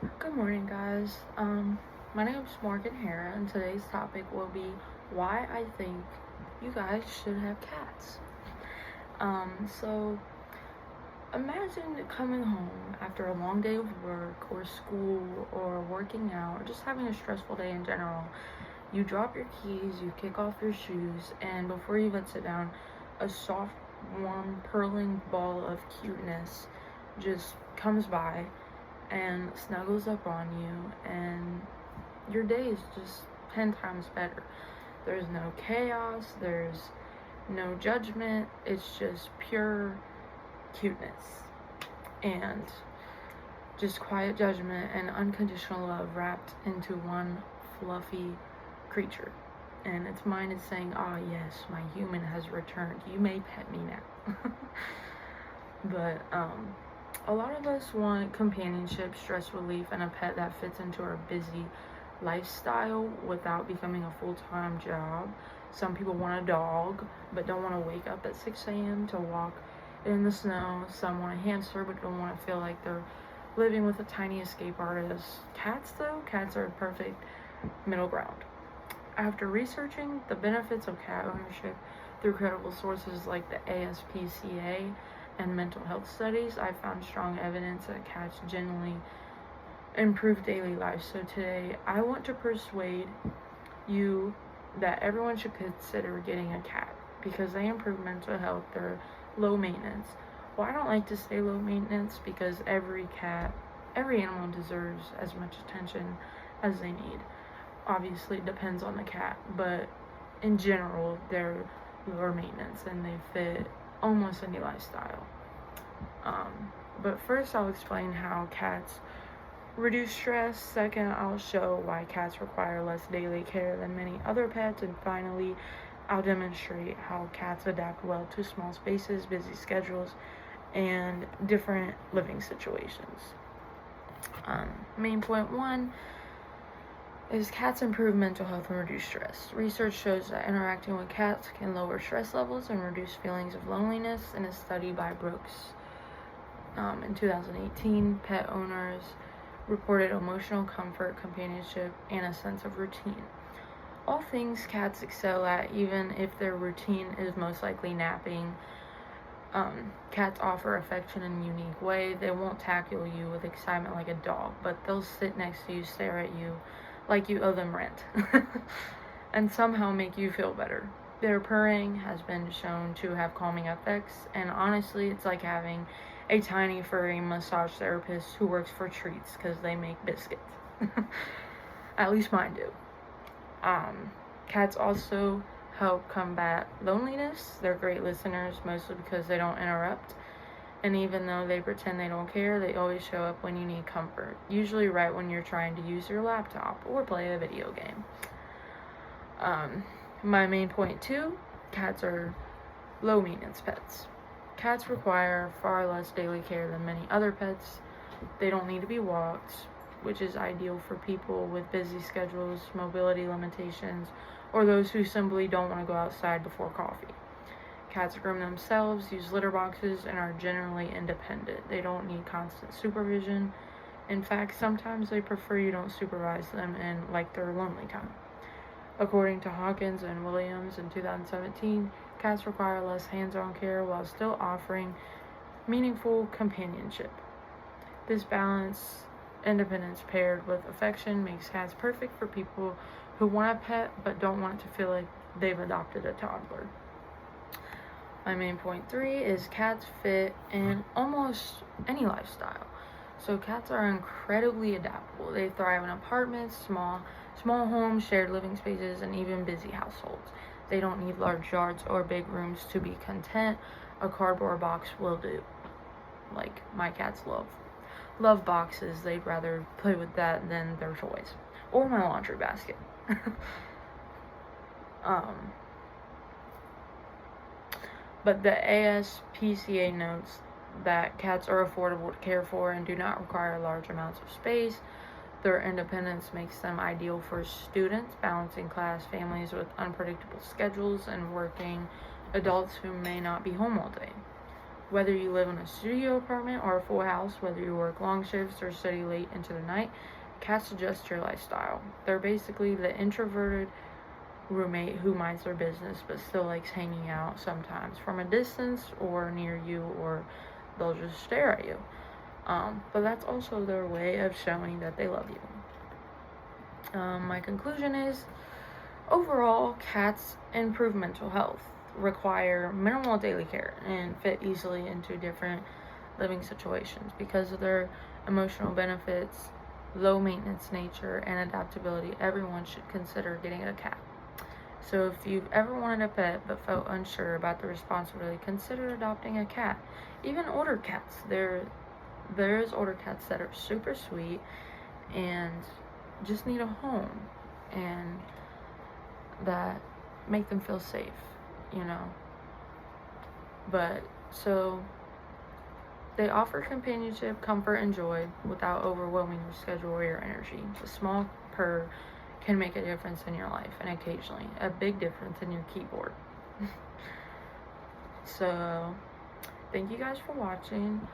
Good morning, guys. My name is Morgan Hara, and today's topic will be why I think you guys should have cats. So imagine coming home after a long day of work or school or working out or just having a stressful day in general. You drop your keys, you kick off your shoes, and before you even sit down, a soft, warm, purling ball of cuteness just comes by and snuggles up on you, and your day is just 10 times better. There's no chaos, there's no judgment, it's just pure cuteness and just quiet judgment and unconditional love wrapped into one fluffy creature. And its mind is saying, "Ah, yes, my human has returned. You may pet me now." But a lot of us want companionship, stress relief, and a pet that fits into our busy lifestyle without becoming a full-time job. Some people want a dog but don't want to wake up at 6 a.m. to walk in the snow. Some want a hamster but don't want to feel like they're living with a tiny escape artist. Cats, though, cats are a perfect middle ground. After researching the benefits of cat ownership through credible sources like the ASPCA and mental health studies, I found strong evidence that cats generally improve daily life. So today, I want to persuade you that everyone should consider getting a cat because they improve mental health. They're low maintenance. Well, I don't like to say low maintenance because every animal deserves as much attention as they need. Obviously, it depends on the cat, but in general, they're lower maintenance and they fit almost any lifestyle. But first, I'll explain how cats reduce stress. Second, I'll show why cats require less daily care than many other pets. And finally, I'll demonstrate how cats adapt well to small spaces, busy schedules, and different living situations. Main point one is cats improve mental health and reduce stress. Research shows that interacting with cats can lower stress levels and reduce feelings of loneliness. In a study by Brooks in 2018, pet owners reported emotional comfort, companionship, and a sense of routine. All things cats excel at, even if their routine is most likely napping. Cats offer affection in a unique way. They won't tackle you with excitement like a dog, but they'll sit next to you, stare at you like you owe them rent, and somehow make you feel better. Their purring has been shown to have calming effects, and honestly, it's like having a tiny furry massage therapist who works for treats because they make biscuits. At least mine do. Cats also help combat loneliness. They're great listeners, mostly because they don't interrupt. And even though they pretend they don't care, they always show up when you need comfort. Usually right when you're trying to use your laptop or play a video game. My main point too, cats are low maintenance pets. Cats require far less daily care than many other pets. They don't need to be walked, which is ideal for people with busy schedules, mobility limitations, or those who simply don't want to go outside before coffee. Cats groom themselves, use litter boxes, and are generally independent. They don't need constant supervision. In fact, sometimes they prefer you don't supervise them and like their lonely time. According to Hawkins and Williams in 2017, cats require less hands-on care while still offering meaningful companionship. This balance, independence paired with affection, makes cats perfect for people who want a pet but don't want to feel like they've adopted a toddler. My main point three is cats fit in almost any lifestyle. So cats are incredibly adaptable. They thrive in apartments, small homes, shared living spaces, and even busy households. They don't need large yards or big rooms to be content. A cardboard box will do. Like my cats love boxes. They'd rather play with that than their toys or my laundry basket. But the ASPCA notes that cats are affordable to care for and do not require large amounts of space. Their independence makes them ideal for students, balancing class families with unpredictable schedules, and working adults who may not be home all day. Whether you live in a studio apartment or a full house, whether you work long shifts or study late into the night, cats adjust your lifestyle. They're basically the introverted roommate who minds their business but still likes hanging out sometimes from a distance or near you, or they'll just stare at you. But that's also their way of showing that they love you. My conclusion is, overall, cats improve mental health, require minimal daily care, and fit easily into different living situations because of their emotional benefits, low maintenance nature, and adaptability. Everyone should consider getting a cat. So if you've ever wanted a pet but felt unsure about the responsibility, consider adopting a cat. Even older cats. There's older cats that are super sweet and just need a home, and that make them feel safe, you know. But so they offer companionship, comfort, and joy without overwhelming your schedule or your energy. A small purr can make a difference in your life, and occasionally a big difference in your keyboard. So thank you guys for watching,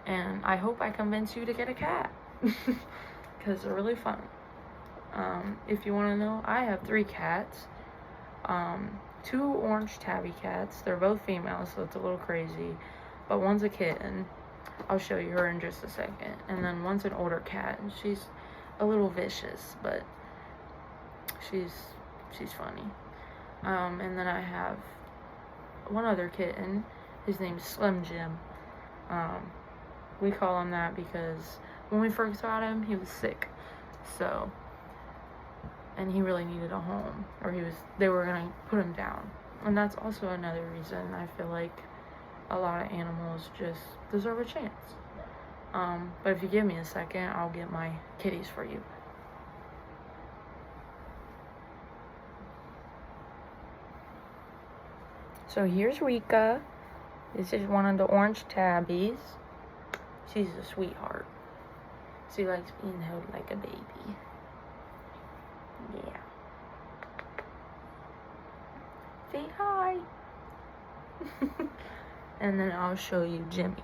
and I hope I convince you to get a cat because they're really fun. If you want to know, I have 3 cats. 2 orange tabby cats. They're both females, so it's a little crazy, but one's a kitten. I'll show you her in just a second. And then one's an older cat, and she's a little vicious, but she's funny. And then I have one other kitten. His name's Slim Jim. We call him that because when we first got him, he was sick. So, and he really needed a home, or they were gonna put him down. And that's also another reason I feel like a lot of animals just deserve a chance. But if you give me a second, I'll get my kitties for you. So here's Rika. This is one of the orange tabbies. She's a sweetheart. She likes being held like a baby. Yeah. Say hi. And then I'll show you Jimmy.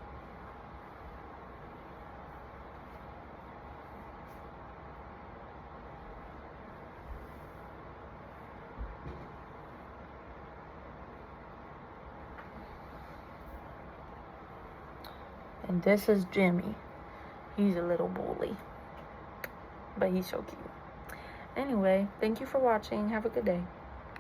And this is Jimmy. He's a little bully, but he's so cute. Anyway, thank you for watching. Have a good day.